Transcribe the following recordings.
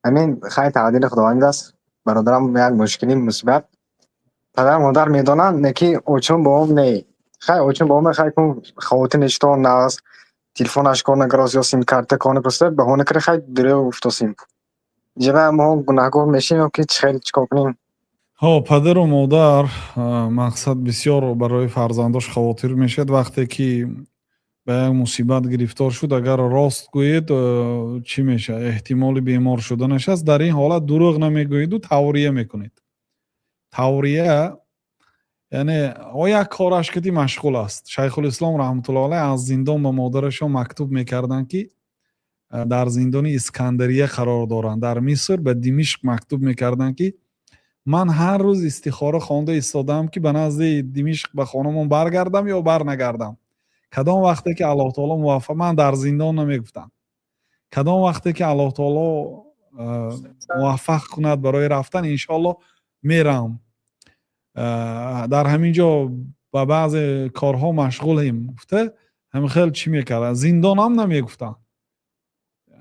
همین خیلی تعدیل خداوند است. برادرم یک مشکلی مثبت پدر مادر میدانند که اوچون با هم نی خیلی اوچون با هم خیلی کن خواتین اشتان است تلفنش کنه گراز یا سیم کارت کنه پسته به هونه کره خیلی دره افتاسیم جبه ما گناهگار میشیم که خیلی چیکار کنیم. падару модар мақсад бисёр барои фарзандош хавотир мешавад. вақте ки ба як мусибат гирифтор шуд, агар рост гӯед чӣ мешавад? эҳтимоли бемор шуданаш аст. дар ин ҳолат дурӯғ намегӯеду таврия мекунед. таврия яъне як кораш ки машғул аст. шайхулислом раҳматуллоҳи алайҳ аз зиндон ба модарашон мактуб мекарданд ки дар зиндони искандария қарор доранд. дар миср ба димишқ мактуб мекарданд ки ман ҳар рӯз истихора хонда истодам ки ба назди димишқ ба хонамон баргардам ё барнагардам. кадом вақте ки аллоҳ таоло муваффақ, ман дар зиндон намегуфтам, кадом вақте ки аллоҳ таоло муваффақ кунад барои рафтан иншоалло мерам. дар ҳамин ҷо ба баъзе корҳо машғулем гуфта ҳамин хел чӣ мекардам, зиндонам намегуфтам,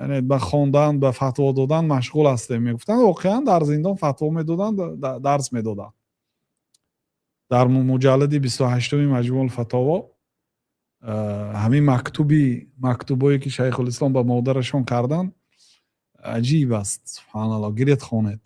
яъне ба хондан ба фатво додан машғул ҳастем мегуфтанд. воқеан дар зиндон фатво медоданд, дарс медоданд. дар муҷаллади 28 маҷмуъул фатово ҳамин мактубое ки шайхулислом ба модарашон карданд аҷиб аст. субҳаналлоҳ, гиред хонед.